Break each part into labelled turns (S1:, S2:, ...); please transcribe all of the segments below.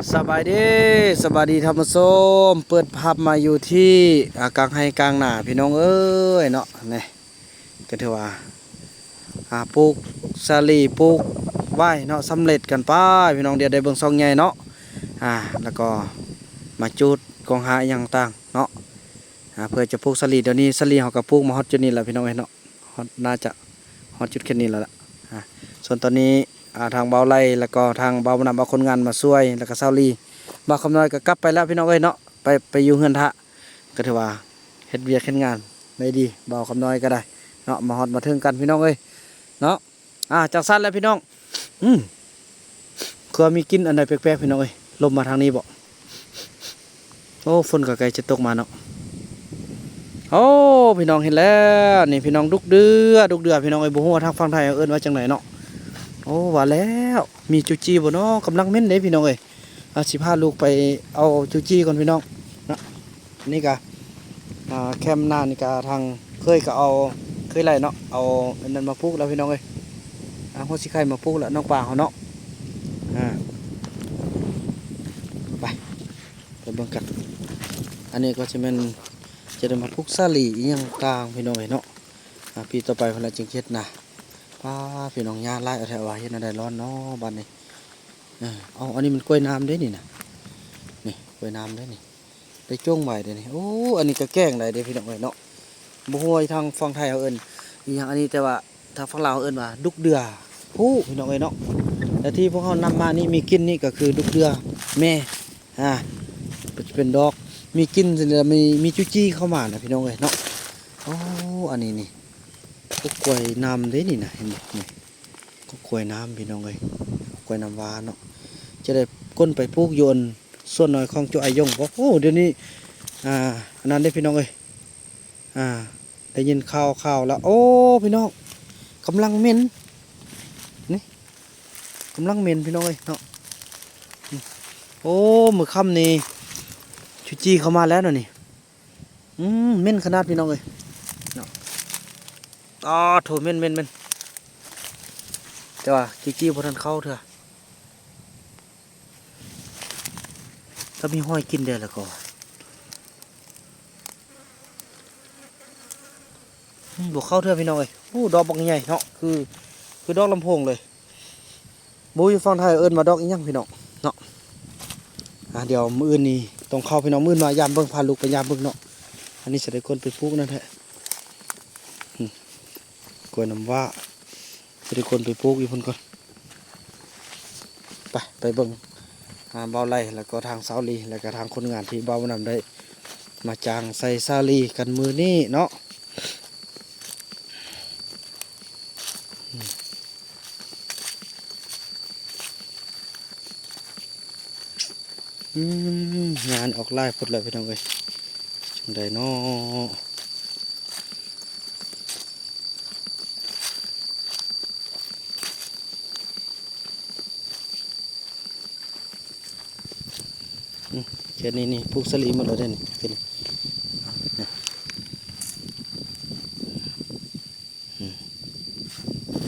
S1: สบายดีสบายดีธรรมส้มเปิดภาพมาอยู่ที่กลางให้กลางหน้าพี่น้องเอ้ยเนาะนี่ก็ถือว่าปลูกสาลีปลูกไว้เนาะสำเร็จกันไปพี่น้องเดี๋ยวได้เบิ่งซองใหญ่เนาะแล้วก็มาจุดกองหาอย่างต่างเนาะเพื่อจะปลูกสาลีเดี๋ยวนี้สาลีเขาก็ปลูกมาฮอดจุดนี้แล้วพี่น้องเอ้ยเนาะฮอดน่าจะฮอดจุดแค่นี้แล้วล่ะส่วนตอนนี้ทางเบาไล่แล้วก็ทางเบานำเอาคนงานมาช่วยแล้วก็เซาลีบ่คำน้อยก็กลับไปแล้วพี่น้องเอ้ยเนาะไปอยู่เฮือนทะก็ถือว่าเฮ็ดเวียกเฮ็ดงานได้ดีเบาคำน้อยก็ได้เนาะมาฮอดมาถึงกันพี่น้องเอ้ยเนาะจากสั้นแล้วพี่น้องคือมีกินอันใดแปลกๆพี่น้องเอ้ยลมมาทางนี้บ่โอ้ฝนก็ใกล้จะตกมาเนาะโอ้พี่น้องเห็นแล้วนี่พี่น้องดุกเดือพี่น้องเอ้ยบ่ฮู้ว่าทางฝั่งไทยเอิ้นว่าจังไดเนาะโอ้ว่าแล้วมีจูจีบ่เนาะกำลังเม่นเด้พี่น้องเอ้ยสิพาลูกไปเอาจูจีก่อนพี่น้องนะนี่ก็แคมหน้านี่ก็ทางเคยไล่เนาะเอาอันนั้นมาปลูกแล้วพี่น้องเอ้ยหัวสิไข่มาปลูกแล้วน้องป่าเฮาเนาะไปเบิ่งกันอันนี้ก็จะได้มาปลูกสาลีอีหยังต่างพี่น้องเอ้ยเนาะปีต่อไปเพิ่นละจึงเฮ็ดนะพี่น้องย่าไล่เอาแถวว่าเฮ็ดได้ร้อนเนาะบัดนี้อันนี้มันกล้วยน้ำเด้นี่นะนี่กล้วยน้ำเด้นี่ไปจ้วงใบเด้นี่โอ้อันนี้ก็แกล้งได้เด้พี่น้องเอ้ยเนาะบ่ฮู้ว่าทางฝั่งไทยเขาเอิ้นอีหยังอันนี้แต่ว่าทางฝั่งลาวเขาเอิ้นว่าดุกเดือผู้พี่น้องเอ้ยเนาะแต่ที่พวกเขานำมานี่มีกินนี่ก็คือดุกเดือแม่เป็นดอกมีกินแล้วมีจุจี้เข้ามานะพี่น้องเอ้ยเนาะโอ้อันนี้นี่กล้วยน้ำเด้นี่นะเห็นบ่นี่กล้วยน้ำพี่น้องเอ้ยกล้วยน้ำว้าเนาะจะได้ก้นไปปลูกโยนส่วนหน่อยของจุไอยงบอกโอ้เดี๋ยวนี้อันนั้นได้พี่น้องเอ้ยได้ยินข่าวแล้วโอ้พี่น้องกำลังเม่นนี่กำลังเม่นพี่น้องเอ้ยเนาะโอ้มือค่ำนี่ชุจีเข้ามาแล้วนี่เม่นขนาดพี่น้องเอ้ยเนาะโถเม่นแต่ว่าจี้พอทันเข้าเถอะถ้ามีห้อยกินได้แล้วก็บวกเข้าเถอะพี่น้องเอ้ยโอ้ดอกบักใหญ่เนาะคือดอกลำโพงเลยบูอยู่ฝั่งไทยเอิ้นมาดอกอีหยังพี่น้องเนาะเดี๋ยวมื้ออื่นนี่ต้องเข้าพี่น้องมื้อมายามเบิ่งพาลูกไปยามเบิ่งเนาะอันนี้จะได้คนไปปลูกนั่นแหละกล้วยน้ำว้าจะได้คนไปปลูกอยู่พุ่นก่อนไปเบิ่งเบาไล่แล้วก็ทางเสาลีแล้วก็ทางคนงานที่เบานำได้มาจางใส่ซาลีกันมือนี่เนาะงานออกไล่พุดเลยพี่น้องเอ้ยจังใดเนาะแค่นี้นี่ปลูกสลีหมดแล้วเด้นี่เป็น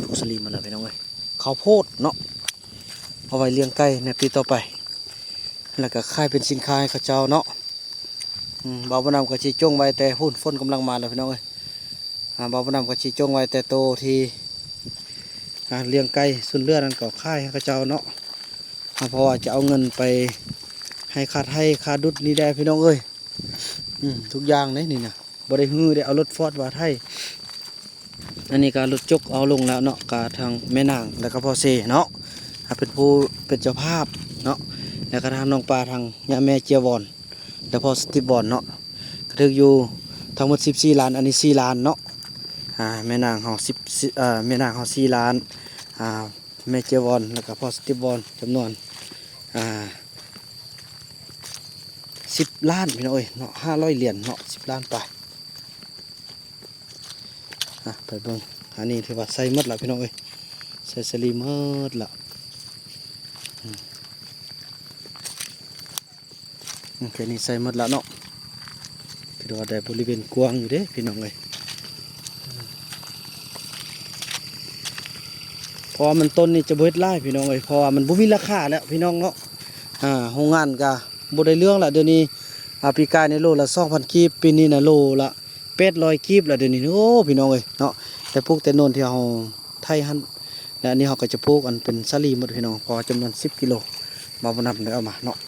S1: ปลูกสลีหมดแล้วพี่น้องเอ้ยข้าวโพดเนาะเอาไว้เลี้ยงไก่ในปีต่อไปแล้วก็ขายเป็นสินค้าให้เขาเจ้าเนาะบ่าวพนำก็ชี้จ้งไว้แต่หุ่นฝนกำลังมาแล้วพี่น้องเอ้ยบ่าวพนำก็ชี้จ้งไว้แต่โตที่เลี้ยงไก่ส่วนเลือดนั่นก็ขายให้เขาเจ้าเนาะเพราะว่าจะเอาเงินไปให้ค่าดุดนี่ได้พี่น้องเอ้ยทุกอย่างเลยนี่นะบ่ได้ฮือได้เอารถฟอร์ดว่าไทยอันนี้การรถจกเอาลงแล้วเนาะกาทางแม่นางแล้วก็พ่อเสเนาะเป็นผู้เป็นเจ้าภาพเนาะแล้วก็ทางน้องปลาทางย่าแม่เจียวอนแล้วพอสติบอนเนาะก็ถึกอยู่ทั้งหมด14 ล้านอันนี้4 ล้านเนาะแม่นางเฮาแม่นางเฮา4 ล้านแม่เจียวอนแล้วก็พอสติบอนจำนวน10 ล้านพี่น้องเอ้ยเนาะ500 เหรียญเนาะ10 ล้านไปไปเบิ่งอันนี้ถือว่าใส่หมดละพี่น้องเอ้ยใส่สลีหมดละแค่นี้ใส่หมดละเนาะถือว่าได้บริเวณกว้างอยู่เด้พี่น้องเอ้ยพอมันต้นนี่จะเบิดไล่พี่น้องเอ้ยพอมันบ่มีราคาแล้วพี่น้องเนาะ โรงงานก็บ่ได้เรื่องละเดี๋ยวนี้ปีกายในโลละ 2,000 กีบปีนี้น่ะโลละ800กีบละเดี๋ยวนี้โอ้พี่น้องเอ้ยเนาะแต่ปลูกแต่โน่นที่เฮาไทยหั่นและอันนี้เฮาก็จะปลูกอันเป็นสาลีหมดพี่น้องพอจำนวน10 กิโลมาบ่นับได้เอามาเนาะ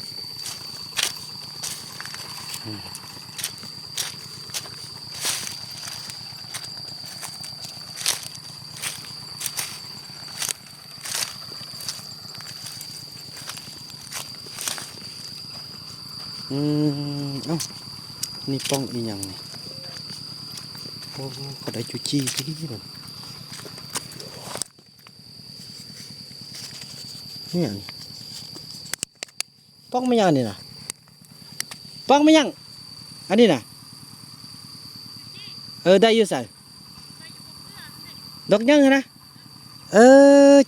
S1: เอ้านี่ป้องอีหยังนี่โอ้เขาได้จุจี้พี่นี่บ่เนี่ยนี่ป้องไม่ยังนี่น่ะป้องไม่ยังอันนี้น่ะได้อยู่ใส่ดอกยังนะ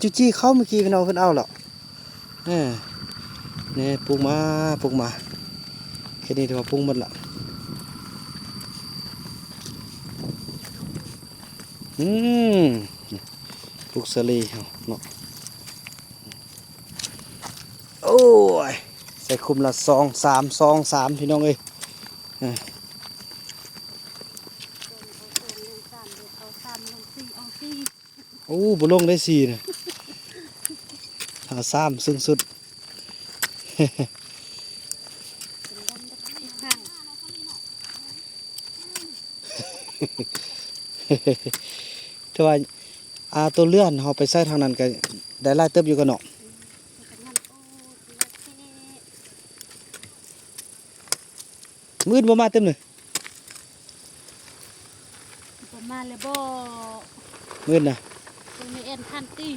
S1: จุจี้เข้าเมื่อกี้เพิ่นเอาหรอกเนี่ยปลูกมาแค่นี้ถือว่าปลูกหมดละปลูกสาลีเนาะโอ้ยใส่คุมละ2 3พี่น้องเอ้ยโอ้บุลงได้4นะหา3ซึ่งสุดถ้าว่าตัวเลื่อนเขาไปใส่ทางนั้นก็ได้ไล่เติบอยู่กันเนาะมืดบ่มาเต็มเลย
S2: บ่มาเลยบ่
S1: มืดนะ
S2: มีเอ็นทันตี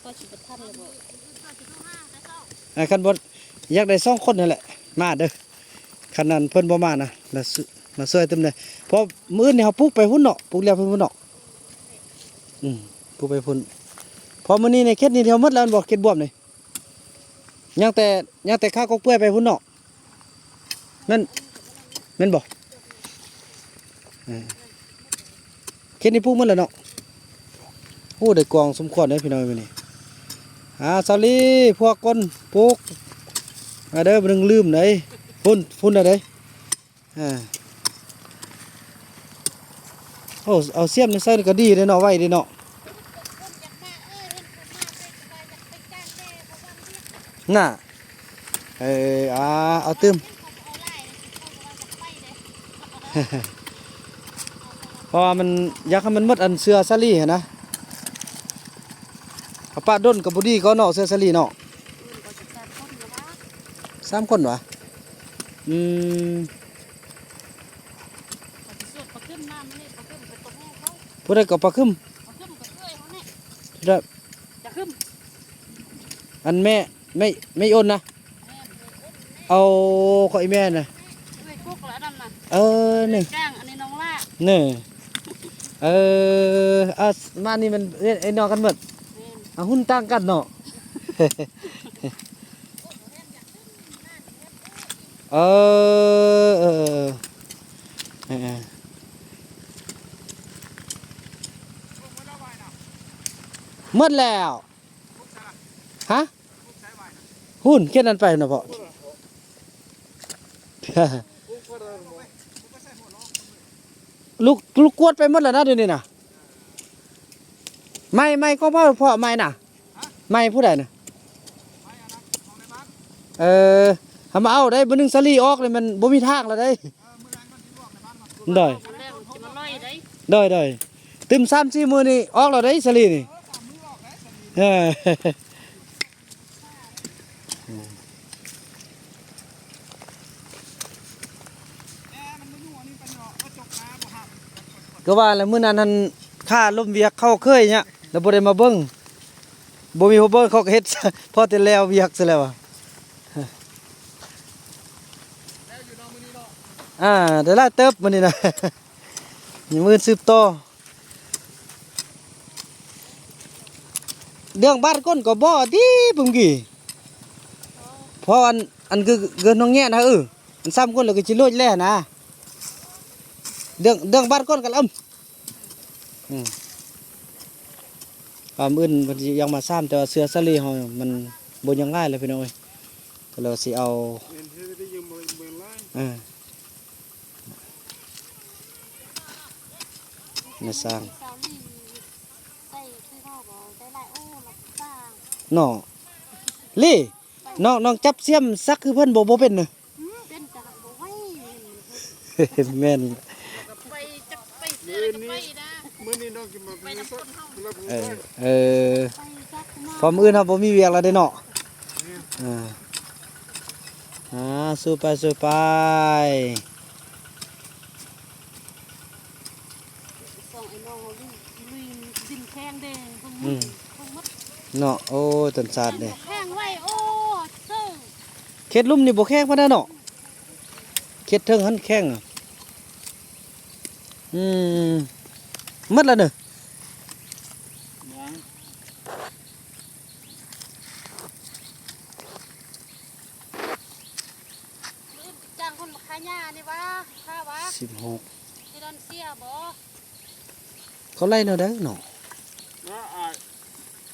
S2: ก็สิบ่ทันเลยบ่
S1: คันบ่อยากได้2 คนนั่นแหละมาเด้อคันนั้นเพิ่นบ่มานะมาช่วยเต็มเลยเพราะมื้อนี่เฮาปลูกไปพุ่นเนาะปลูกแล้วเพิ่นพุ่นเนาะปลูกไปพุ่นพอมื้อนี้ในเขตนี้เดียวหมดแล้วบ่เขตบวบนี่ยังแต่ข้าวกกเปื่อยไปพุ่นเนาะแม่นบ่เขตนี้ปลูกหมดแล้วเนาะโอ้ได้กองสมควรเด้อพี่น้องมื้อนี้สาลีพวกคนปลูกมาเด้อบ่ต้องลืมเด้พุ่นน่ะเด้โอ้เอาเสียมนี่ใส่ก็ดีเด้เนาะไว้เด้เนาะน่ะเอาตึมเพราะว่ามันอยากให้มันหมดอันเสื้อสาลีหั่นนะป้าด้นกับบุดีก็เนาะเสื้อสาลีเนาะ3 คนวะผู้ใดก็ปลาคึมอันแม่ไม่โอนนะเอาขออีแม่น่ะนี่
S2: จ้างอันนี้น้องล่า
S1: นี่มานี่มันไอ้นอกกันหมดหุ้นต่างกันเนาะหมดแล้วฮะหุ้นแค่นั้นไปนะพ่อลูกกวดไปหมดแล้วนะเดี๋ยวนี้นะไม่ก็พ่อไม่น่ะไม่ผู้ใดน่ะทำมาเอาได้บ่นึงสลีออกเลยมันบ่มีทางแล้วได้ได้ตึม3-4 มื้อนี่ออกแล้วได้สลีนี่ก็ว่าแล้วมื้อนั้นค่าลมเวียกเข้าเคยเนี่ยแล้วบ่ได้มาเบิ่งบ่มีผู้เบิ่งเขาก็เฮ็ดพอแต่แล้วเวียกซะแล้วได้ละเติบมื้อนี้นะนี่มื้อสืบต่อเรื่องบ้านก้นก็บ่ดีเพิ่นกี่เพราะอันคือเกินน้องแง่นะมันซ้ำคนแล้วก็สิโลดแล้วนะเรื่องบ้านก้นกันมื้ออื่นเพิ่นสิยังมาซ้ำแต่ว่าเสื้อสลีเฮามันบ่ยังง่ายเลยพี่น้องเอ้ย ก็เลยสิเอาเออในสร้าง
S2: เสาลีใส่ที่เขาบอกได้หลายโอ้หลับสร้าง
S1: น้องลี่น้องจับเสียมซักคือเพิ่นบ่เป็นเนอะ
S2: เป็นจังบ่ไหว
S1: แม่น
S2: ไปจักไปเสื้อก็ไปนะ
S3: มื้อนี้น้องกินมา
S2: ไปนำคนเฮา
S1: เออเออ
S2: ไปจักมา
S1: พอมื้ออื่นเฮาบ่มีเวียกแล้วเด้เนาะสู้ไป
S2: ส่งไอ้น้องลุยดินแข้งเด้เพิ่งมืดเพิ่งมด
S1: เนาะโอ้ยต้นสาดเด้
S2: แข้งไว้โอ้เซ้อ
S1: เข็ดลุ่มนี่บ่แข็งปานใดเนาะเข็ดเทิงหันแข็งอะหมดแล้วเด้อ
S2: จ้างคนมาขายหญ้านี่วะค่าวะ
S1: 16
S2: ที่ดอนเสียบ่
S1: เขาไล่แนวใดเนาะ
S3: ว่า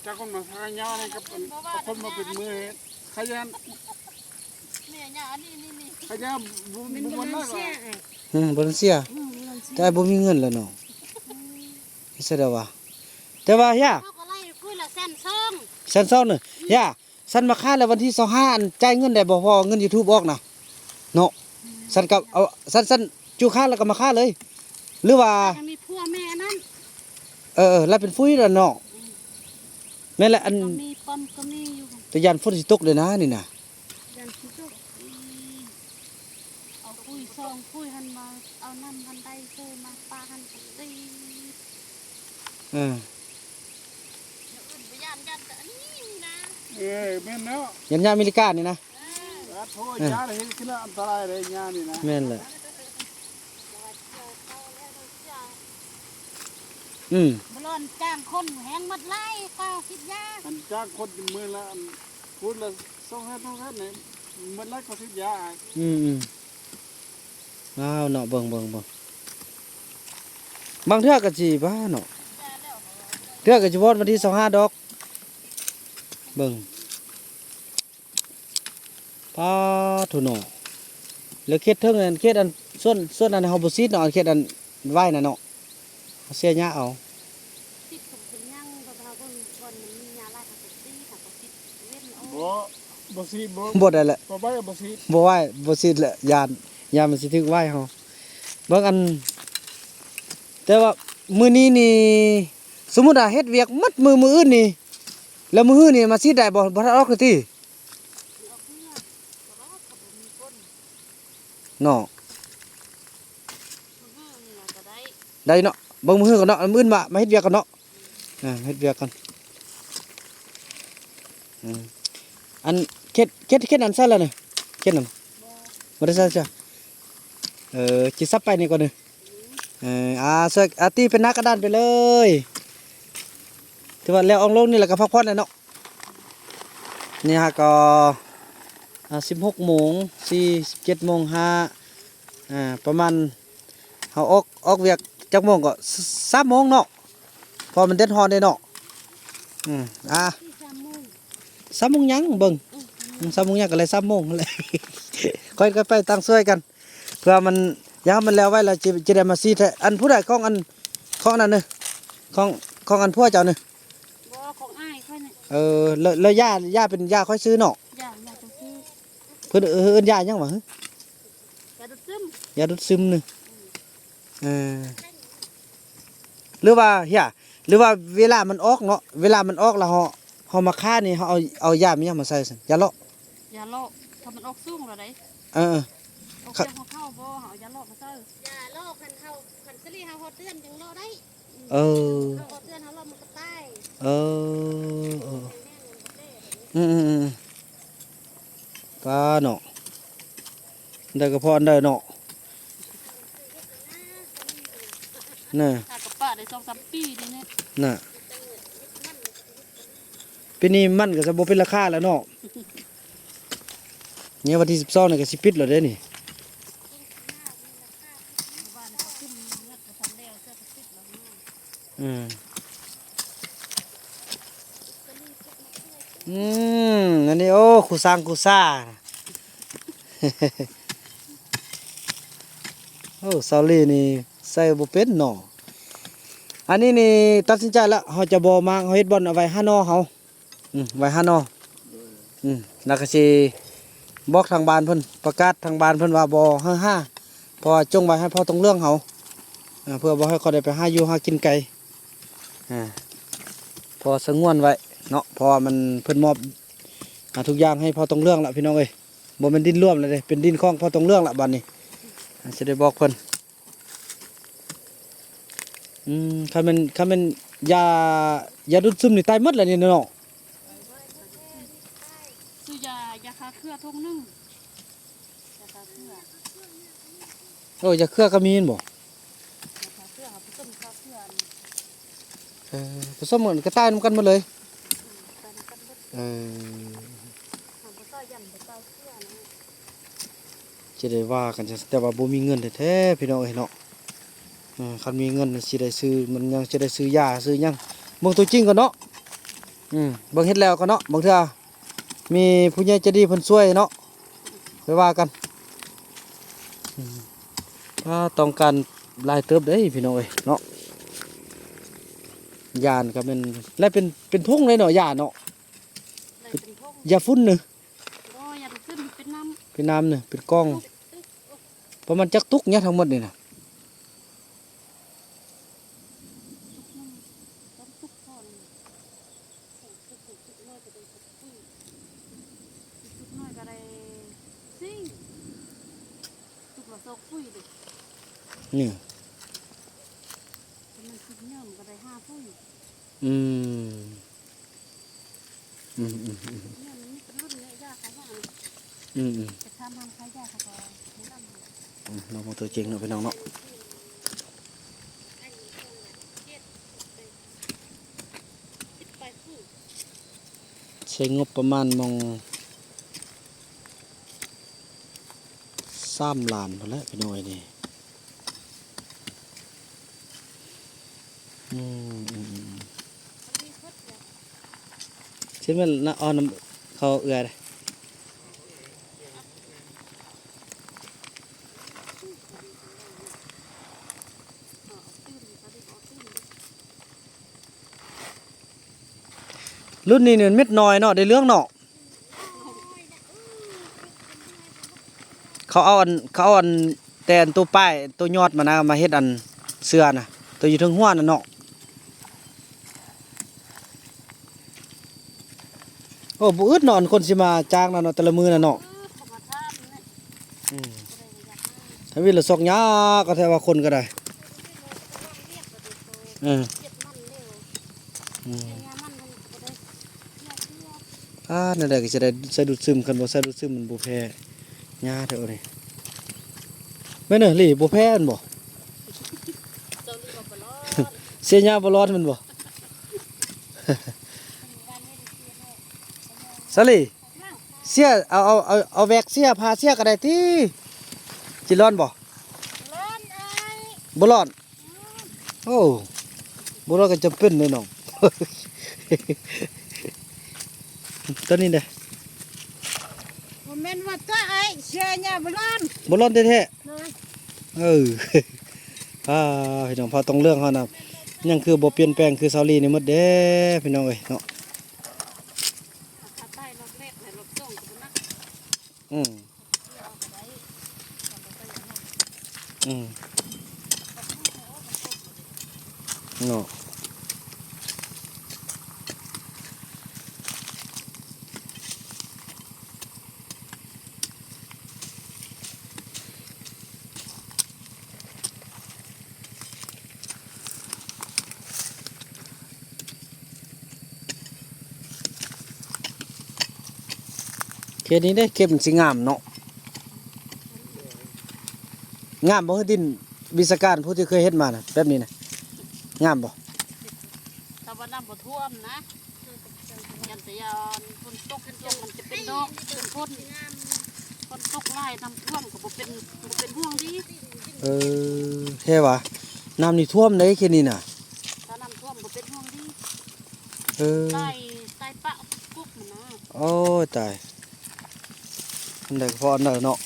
S3: จากคนมาทางยาวนี่กับคนมาเป็นมือขยัน
S2: เนี่ยหญ้านี่
S3: ขยันบุญมาก
S1: บ่ได้เสียแต่บ่มีเงินแล้วเนาะเสียดายว่ะแต่ว่าย่า
S2: เขาก็ไล่คุยละแสนสอง
S1: ฉันเศร้าเนอะย่าฉันมาค่าแล้ววันที่25อันจ่ายเงินได้บ่พอเงิน YouTube ออกนะเนาะฉันกับเอาฉันจูค่าแล้วก็มาค่าเลย หรือว่า
S2: ยังมีพัวแม่นั่น
S1: แล้วเป็นฟุ้ยแล้วเนาะแม่นแหละอัน
S2: ก็มีปั๊มก็มีอยู่
S1: แตะยันฝนสิตกเลยนะนี่น่ะ
S2: ยันคิดว่าเอาคุยซองคุยหันมาเอาน้ำหันได้ซื้อมาปลาหันก็ตี
S1: เออ
S2: อื่นไปย่านแต่อันนี้นะ
S3: แม่นแล้ว
S1: ยันยาอเมริกานี่นะ
S3: โทษยาเลยขึ้นอันตรายเลยยานี่นะ
S1: แม่นแหละ
S2: บลอนจ้างคนแหงมัดไล่ก็คิดยาก
S3: อันจากคนมือละพูดละ200นี่มันละก็สิยา
S1: ว้าวเนาะเบิ่งบางเทื่อก็สิบ้าเนาะเทื่อก็สิวอดวันที่25ดอกเบิ่งป้าทุเนาะแล้วเขตเทิงอันเขตอันส่วนอันเฮาบ่ซีดเนาะอันเขตอันไหว้น่ะเนาะเสียหญ้าเอา
S2: ติดกับเป็นยังก็พาคนคนมันมียาไล่กับตีกับติดเว้นโอ้
S3: บ่สิบ่
S1: บ่ได้แหละ
S3: บ่ไปบ่สิ
S1: บ่ไหว้บ่ซีดแหละยานมันสิถึกไหว้เฮาเบิ่งอันแต่ว่ามื้อนี้นี่สมมุติว่าเฮ็ดเวียกหมดมื้ออื่นนี่แล้วมื้อนี่มาซีดได้บ่ทันออกคือติ
S2: เอาเพื่อก็รอกับมีคน
S1: เนาะ
S2: มือนี่ก็ได้
S1: ได้เนาะเบิ่งมื้อก่อนเนาะมื้ออื่นมาเฮ็ดเวียกก่อนเนาะเฮ็ดเวียกก่อนอันเฮ็ดอันซั่นแล้วนี่เฮ็ดนั่นบ่ได้ซั่นจ้ะสิซับไปนี่ก่อนเด้อช่วยตีเป็นหน้ากระดานไปเลยถือว่าแล้วเอองลงนี่แล้วก็พักผ่อนแล้วเนาะนี่ฮะก็16 โมง47 โมง5ประมาณเฮาออกเวียกจักโมงก็3 โมงเนาะพอมันเด็ดฮอนได้เนาะ
S2: ที่จำมุ่ง
S1: 3 โมงยังเบิ่ง3 โมงยังก็เลย3 โมงนั่นแหละ ค่อยกันไปตั้งช่วยกันเพื่อมันยามมันแล้วไว้แล้วจะได้มาซีดให้อันผู้ใดของอันนั้นเด้อของอันพวกเจ้าเด้อ
S2: บ่ของอ้ายค่อยนี่
S1: แล้วย่าเป็นย่าค่อยซื้อเนาะ
S2: อย่าจะซื้อ
S1: เพิ่นเอิ้นย่าหยังวะฮึ
S2: อย่าดุซึม
S1: ย่าดุดซึมนึหรือว่าหรือว่าเวลามันออกเนาะเวลามันออกแล้วเฮามาฆ่านี่เฮาเอาย่ามีหยังมาใส่ซั่นอย่าเลาะ
S2: อย่าโลกถ้ามันออกสูงแล้วได้
S1: เออ
S2: ออกเสียงเข้าบ่เฮาอย่าโลกมาเซออย่าโลกคันเข้าคันสลีเฮาฮอดเตือนจังโลได้
S1: เออ
S2: เฮาฮอดเตือนเฮาโลมันก็ตาย
S1: เออป้าเนาะได้ก็พอได้เนาะน่ะ
S2: ถ้ากับป้าได้2-3 ปีนี่เนี่ย
S1: น่ะปีนี้มันก็จะบ่เป็นราคาแล้วเนาะเนี่ยวันที่12นี่ก็สิปิดแล้วเด้นี่
S2: บ้านเขาขึ้นเงินก็ทำแล้วเสื้อก็ติดแล้วนะ
S1: อันนี้โอ้คูสร้างคูซ่า โอ้ซาลีนี่ใส่บ่เป็นเนาะอันนี้นี่ตัดสินใจแล้วเฮาจะบ่มาเฮาเฮ็ดบ่อนเอาไว้หาหนอเฮาไว้หาหนอแล้วก็สิบอกทางบ้านเพิ่นประกาศทางบ้านเพิ่นว่าบ่ห้าเพราะว่าจงไว้ให้พอตรงเรื่องเฮาเพื่อบ่ให้เขาได้ไปหาอยู่หากินไกลพอสงวนไว้เนาะเพราะว่ามันเพิ่นมอบทุกอย่างให้พอตรงเรื่องละพี่น้องเอ้ยบ่แม่นดินร่วมเลยเด้เป็นดินของพอตรงเรื่องละบัดนี้สิได้บอกเพิ่นคันแม่นยาดูดซึมนี่ตายหมดแล้วนี่เนาะ
S2: ซื้อยาคาเครือทงนึงยาคาเครือย
S1: าเครือก็มีเห็นบ่
S2: ยาคาเครือผสมคาเครือ
S1: ผสมเหมือนกระต่ายนำกันหมดเลย
S2: เป็นกันเบิด
S1: เออ
S2: ทำบ่ต้อยยันบ่ต้อยเครือนะ
S1: จะได้ว่ากันจังแต่ว่าบ่มีเงินแท้ๆพี่น้องเอ้ยเนาะคันมีเงินสิได้ซื้อมันยังสิได้ซื้อยาซื้อหยังเบิ่งตัวจริงก่อนเนาะเบิ่งเฮ็ดแล้วก่อนเนาะบางเทื่อมีผู้ใหญ่ใจดีเพิ่นช่วยเนาะไปว่ากันถ้าต้องการหลายเติบเด้พี่น้องเอ้ยเนาะยานก็เป็นและเป็นทุ่งเลยเนาะยาเนาะ
S2: เลยเป็นทง
S1: ยาฝุ่นนึ
S2: โอ้ยันขึ้นเป็นน้
S1: เป็นน้ำนึเป็นกล้องประมาณจักตุกเนี่ยทั้งหมดนี่นะ
S2: ำต้องทุกข้อนึงทุกน้อยก็ได้ทุกน้อยก็ได้ซิ่งทุกละซอกปุ้ยเลย
S1: นี่
S2: มันสิบเนี่ยมันก็ได้5ปุ้ย
S1: อืม
S2: เนี่ยมันมีเป็นรุ่นเนี่ยยากขายยาก จะทำขายยากเขาก็แนะนำ
S1: น้องตัวจริงเนาะพี่น้องเนาะใช้งบประมาณมอง3 ล้านพอแล้วพี่น้อยนี่ใช่ไหมน่ะอ้อนเขาเอื้อเลยรุ่นนี้เนี่ยเม็ดน้อยเนาะได้เรื่องเนาะเขาเอาอันแต่อันตัวป้ายตัวยอดมานะมาเฮ็ดอันเสื้อนะตัวอยู่เทั้งหัวน่ะเนาะโอ้บ่อึดเนาะอันคนสิมาจ้างเนาะแต่ละมื้อน่ะเนาะถ้าวิละซอกยาก็แท้ว่าคนก็ได้นั่นแหละก็จะได้ใส่ดูดซึมคันบ่ใส่ดูดซึมมันบ่แพ้ยาเด้อนี่แม่นเด้อหลีบ่แพ้อันบ่เสียยาบ่รอดมันบ่สลีเสียเอาแวกเสียพาเสียก็ได้ติสิร้อนบ่บ่ร้อนโอ้บ่ร้อนก็จำเป็นเลยน้อง ตัวนี้เด้อ
S2: ผมเป็นว่าตัวไอ้เชียร์เนี่ยบอลอน
S1: บ่ร้อนแท้
S2: เลย
S1: ๆพี่น้องพอต้องเรื่องเฮานะยังคือบ่เปลี่ยนแปลงคือซาลีนี่หมดเด้พี่น้องเอ้ยเนาะ
S2: ถ้าใต้รถเล็กในรถส่งก็นัก
S1: อืม
S2: เอาไปได้ทำไปอย่างนั้น
S1: อืมเนาะเขตนี้ได้เก็บสิงามเนาะงามบ่คือดินวิศการผู้ที่เคยเฮ็ดมาน่ะแบบนี้น่ะงามบ่
S2: ถ้าว่าน้ำบ่ท่วมนะยันตะยานฝนตกมันจะเป็นดอกเป็นพ่นฝนตกไล่น้ำท่วมก็บ่เป็นห่วงดี
S1: แท้ว่ะน้ำนี่ท่วมได้แค่นี้น่ะ
S2: ถ้าน้ำท่วมบ่เป็นห่วงดี
S1: เออ
S2: ใต้ปะกุ๊กมันนะ
S1: โอ้ยตายอันใดก็พออันใดเนาะ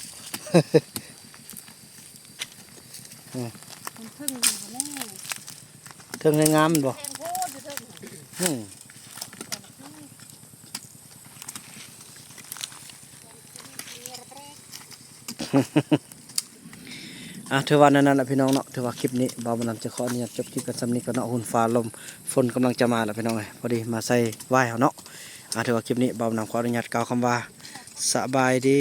S2: มันพึ่งอยู่แน่
S1: เทิงได้งามบ่
S2: แทงโคตรอยู่เด้อ
S1: อืมถือว่านั่นแหละพี่น้องเนาะถือว่าคลิปนี้บ่าวบรรณจะขออนุญาตจบคลิปกันซ้ำนี้ก็เนาะหุ่นฟ้าลมฝนกำลังจะมาแล้วพี่น้องเอ้ยพอดีมาใส่ไหว้เฮาเนาะถือว่าคลิปนี้บ่าวบรรณขออนุญาตกล่าวคำว่าสบายดี